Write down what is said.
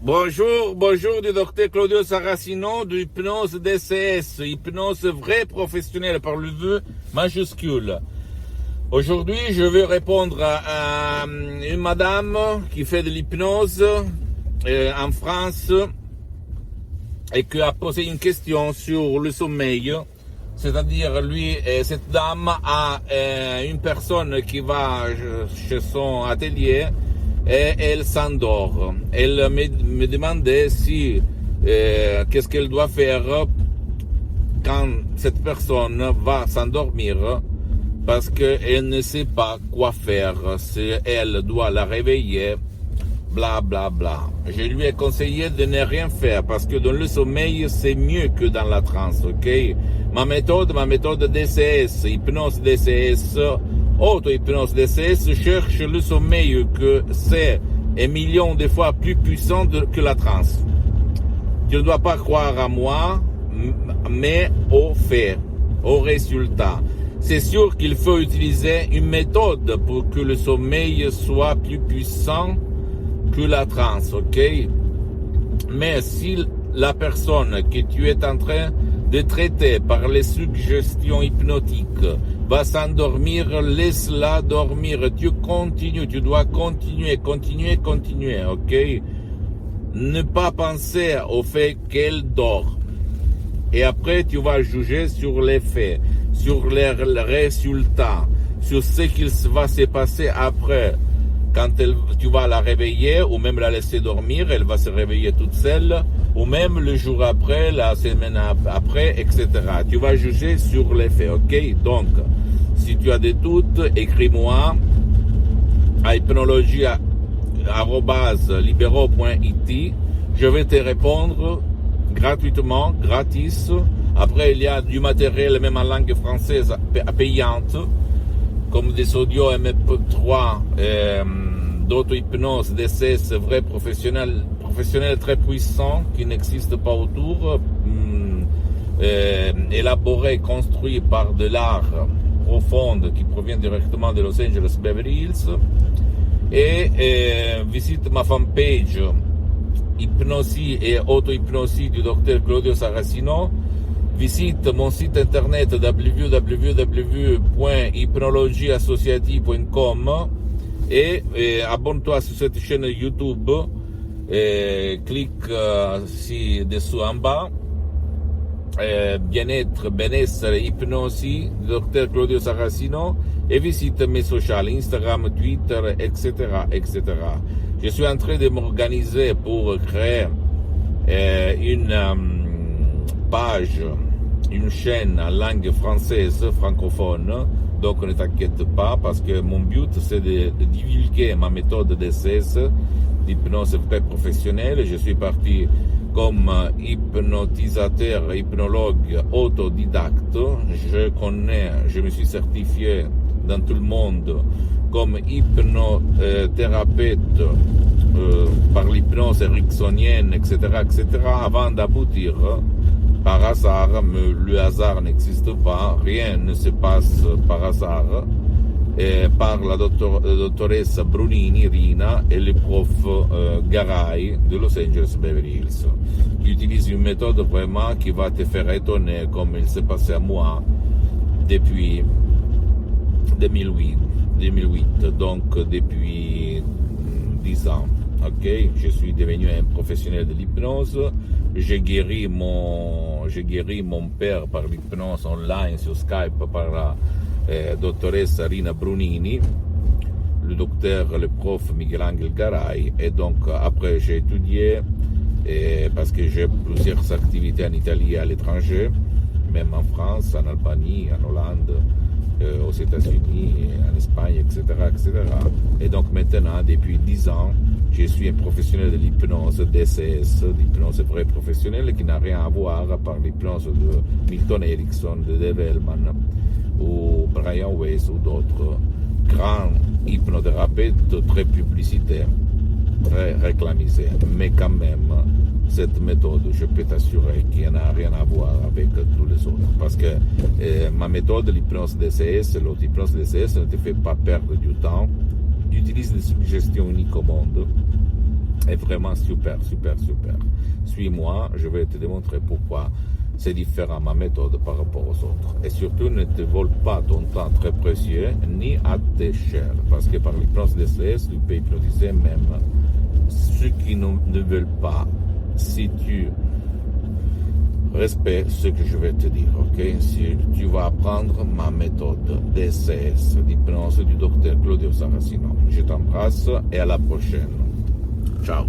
Bonjour du docteur Claudio Saracino de Hypnose DCS, hypnose vraie professionnelle par le V majuscule. Aujourd'hui, je vais répondre à une madame qui fait de l'hypnose en France et qui a posé une question sur le sommeil. C'est-à-dire, cette dame a une personne qui va chez son atelier et elle s'endort. Elle me demandait si qu'est-ce qu'elle doit faire quand cette personne va s'endormir parce qu'elle ne sait pas quoi faire, si elle doit la réveiller, bla bla bla. Je lui ai conseillé de ne rien faire parce que dans le sommeil c'est mieux que dans la transe, ok? Ma méthode DCS, hypnose DCS, auto-hypnose DCS cherche le sommeil que c'est un million de fois plus puissant que la transe. Tu ne dois pas croire à moi, mais au fait, au résultat. C'est sûr qu'il faut utiliser une méthode pour que le sommeil soit plus puissant que la transe, ok? Mais si la personne que tu es en train de traiter par les suggestions hypnotiques va s'endormir, laisse-la dormir. Tu continues, tu dois continuer, ok? Ne pas penser au fait qu'elle dort. Et après, tu vas juger sur les faits, sur les résultats, sur ce qu'il va se passer après. Quand tu vas la réveiller ou même la laisser dormir, elle va se réveiller toute seule, ou même le jour après, la semaine après, etc. Tu vas juger sur les faits, ok? Donc, si tu as des doutes, écris-moi à hypnologie@libero.it. Je vais te répondre gratuitement, gratis. Après, il y a du matériel même en langue française payante, comme des audios MP3 d'auto-hypnose, DCS vrai professionnel très puissant qui n'existe pas autour, élaboré, construit par de l'art profonde qui provient directement de Los Angeles Beverly Hills. Et visite ma fanpage Hypnosie et auto-hypnosie du docteur Claudio Saracino. Visite mon site internet www.hypnologieassociative.com et abonne-toi sur cette chaîne YouTube. Clique ici dessous en bas. Bien-être, benessere, hypnosie, docteur Claudio Saracino, et visite mes sociaux, Instagram, Twitter, etc., etc. Je suis en train de m'organiser pour créer une page, une chaîne en langue française, francophone. Donc ne t'inquiète pas, parce que mon but c'est de divulguer ma méthode d'essai d'hypnose très professionnelle. Je suis parti comme hypnotisateur, hypnologue autodidacte. Je me suis certifié dans tout le monde comme hypnothérapeute par l'hypnose ericksonienne, etc., etc., avant d'aboutir par hasard, mais le hasard n'existe pas, rien ne se passe par hasard, et par la dottoressa Brunini, Rina, et le prof Garay de Los Angeles Beverly Hills, qui utilise une méthode vraiment qui va te faire étonner comme il s'est passé à moi depuis 2008, donc depuis 10 ans. Ok, je suis devenu un professionnel de l'hypnose. J'ai guéri mon père par l'hypnose online sur Skype par la dottoressa Rina Brunini, le docteur, le prof Miguel-Angel Garay. Et donc après j'ai étudié parce que j'ai plusieurs activités en Italie et à l'étranger, même en France, en Albanie, en Hollande, aux États-Unis, en Espagne, etc., etc. Et donc maintenant, depuis 10 ans, je suis un professionnel de l'hypnose DCS, l'hypnose vraie professionnelle, qui n'a rien à voir par l'hypnose de Milton Erickson, de Dave Hellman, ou Brian Weiss, ou d'autres grands hypnothérapeutes très publicitaires, très réclamisés. Mais quand même, cette méthode, je peux t'assurer qu'il n'a rien à voir avec tous les autres. Parce que ma méthode, l'hypnose DCS, l'auto-hypnose DCS, ne te fait pas perdre du temps. Tu utilises des suggestions uniques au monde est vraiment super. Suis-moi, je vais te démontrer pourquoi c'est différent ma méthode par rapport aux autres. Et surtout, ne te vole pas ton temps très précieux, ni à tes chers, parce que par l'hypnose DCS, tu peux hypnotiser même ceux qui ne veulent pas, si tu respectes ce que je vais te dire, ok? Si tu vas apprendre ma méthode DCS, d'hypnose du docteur Claudio Saracino. Je t'embrasse et à la prochaine. Ciao.